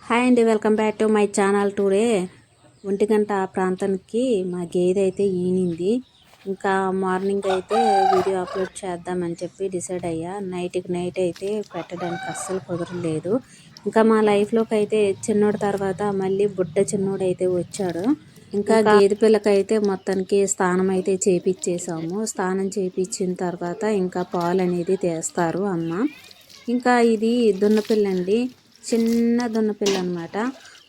Hi అండి, welcome back to my channel. Today 1 గంట ప్రాంతానికి మా గేదె అయితే ఈనింది. ఇంకా మార్నింగ్ అయితే వీడియో అప్లోడ్ చేద్దామని చెప్పి డిసైడ్ అయ్యా. నైట్కి నైట్ అయితే పెట్టడానికి అస్సలు కుదరలేదు. ఇంకా మా లైఫ్లోకి అయితే చిన్నోడి తర్వాత మళ్ళీ బుడ్డ చిన్నోడు అయితే వచ్చాడు. ఇంకా గేదె పిల్లకైతే మొత్తానికి స్నానం అయితే చేపించేసాము. స్నానం చేపించిన తర్వాత ఇంకా పాలు అనేది తీస్తారు అమ్మ. ఇంకా ఇది దున్నపిల్లండి, చిన్న దున్నపిల్ల అనమాట.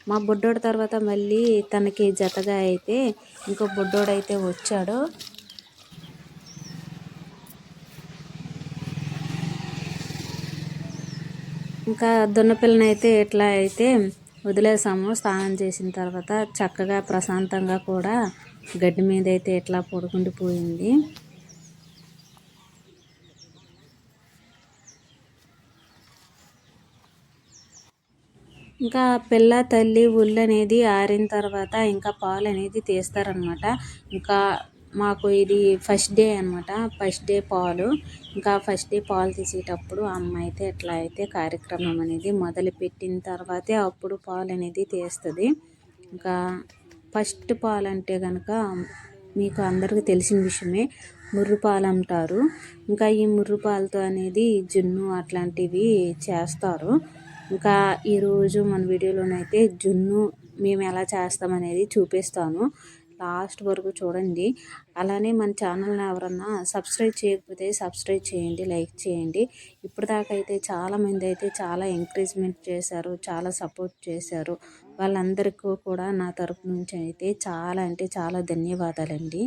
మా బుడ్డోడి తర్వాత మళ్ళీ తనకి జతగా అయితే ఇంకో బుడ్డోడైతే వచ్చాడు. ఇంకా దున్నపిల్లని అయితే ఇట్లా అయితే వదిలేసాము. స్నానం చేసిన తర్వాత చక్కగా ప్రశాంతంగా కూడా గడ్డి మీద అయితే ఇట్లా పడుకుండిపోయింది. ఇంకా పిల్ల తల్లి ఉల్లు అనేది ఆరిన తర్వాత ఇంకా పాలు అనేది తీస్తారనమాట. ఇంకా మాకు ఇది ఫస్ట్ డే అనమాట, ఫస్ట్ డే పాలు. ఇంకా ఫస్ట్ డే పాలు తీసేటప్పుడు అమ్మ అయితే ఎట్లా అయితే కార్యక్రమం అనేది మొదలుపెట్టిన తర్వాతే అప్పుడు పాలు అనేది తీస్తుంది. ఇంకా ఫస్ట్ పాలు అంటే కనుక మీకు అందరికీ తెలిసిన విషయమే, ముర్రు పాలు అంటారు. ఇంకా ఈ ముర్రు పాలతో అనేది జున్ను అట్లాంటివి చేస్తారు. ఇంకా ఈరోజు మన వీడియోలోనైతే జున్ను మేము ఎలా చేస్తామనేది చూపిస్తాను. లాస్ట్ వరకు చూడండి. అలానే మన ఛానల్ని ఎవరన్నా సబ్స్క్రైబ్ చేయకపోతే సబ్స్క్రైబ్ చేయండి, లైక్ చేయండి. ఇప్పటిదాకా అయితే చాలామంది అయితే చాలా ఎంకరేజ్మెంట్ చేశారు, చాలా సపోర్ట్ చేశారు. వాళ్ళందరికీ కూడా నా తరపు నుంచి అయితే చాలా అంటే చాలా ధన్యవాదాలండి.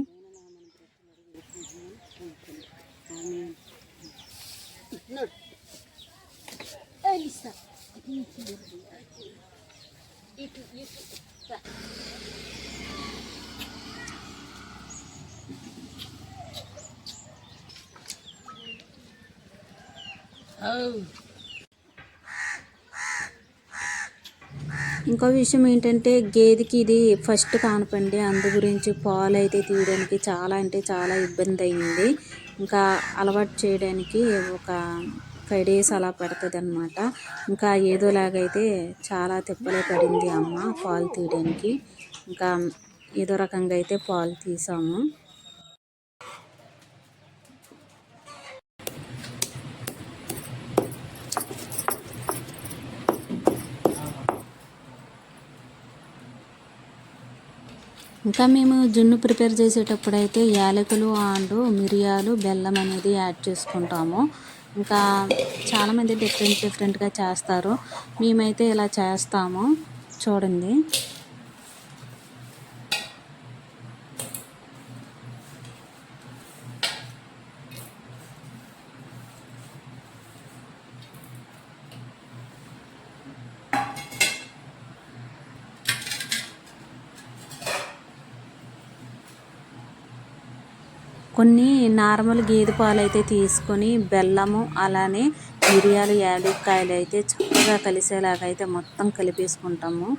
ఇంకో విషయం ఏంటంటే గేదెకి ఇది ఫస్ట్ కానపండి, అందు గురించి పాలు అయితే తీయడానికి చాలా అంటే చాలా ఇబ్బంది అయింది. ఇంకా అలవాటు చేయడానికి ఒక 5 days అలా పడుతుంది అనమాట. ఇంకా ఏదోలాగైతే చాలా తిప్పలే పడింది అమ్మ పాలు తీయడానికి. ఇంకా ఏదో రకంగా అయితే పాలు తీసాము. ఇంకా మేము జున్ను ప్రిపేర్ చేసేటప్పుడు అయితే యాలకులు అండ్ మిరియాలు, బెల్లం అనేది యాడ్ చేసుకుంటాము. ఇంకా చాలామంది డిఫరెంట్గా చేస్తారు. మేమైతే ఇలా చేస్తాము, చూడండి. కొన్ని నార్మల్ గేదె పాలు అయితే తీసుకొని బెల్లము అలానే మిరియాలు, యాలక్కాయలు అయితే చక్కగా కలిసేలాగా అయితే మొత్తం కలిపేసుకుంటాము.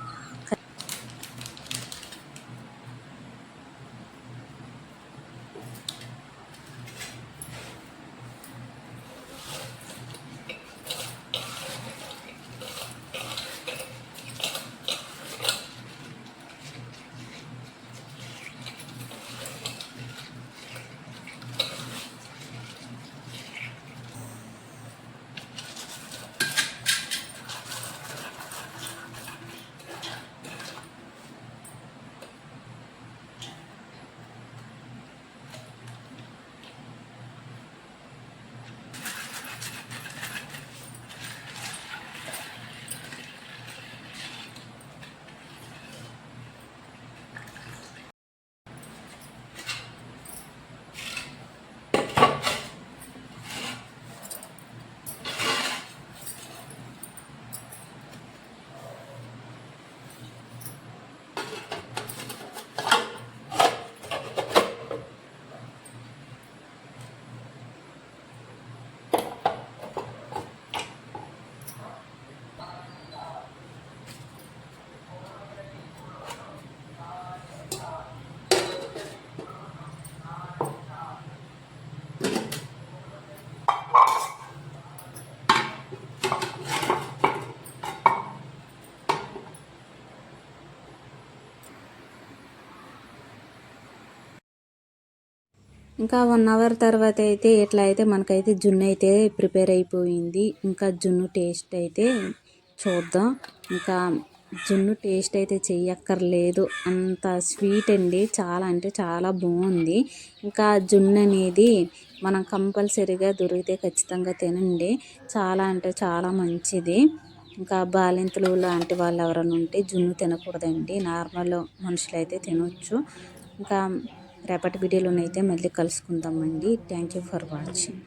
ఇంకా 1 అవర్ తర్వాత అయితే ఇట్లా అయితే మనకైతే జున్ను అయితే ప్రిపేర్ అయిపోయింది. ఇంకా జున్ను టేస్ట్ అయితే చూద్దాం. ఇంకా జున్ను టేస్ట్ అయితే చెయ్యక్కర్లేదు, అంత స్వీట్ అండి. చాలా అంటే చాలా బాగుంది. ఇంకా జున్ను అనేది మనం కంపల్సరీగా దొరికితే ఖచ్చితంగా తినండి. చాలా అంటే చాలా మంచిది. ఇంకా బాలింతలు లాంటి వాళ్ళు ఎవరైనా ఉంటే జున్ను తినకూడదండి. నార్మల్ మనుషులైతే తినొచ్చు. ఇంకా రేపటి వీడియోలోనైతే మళ్ళీ కలుసుకుందామండి. Thank you for watching.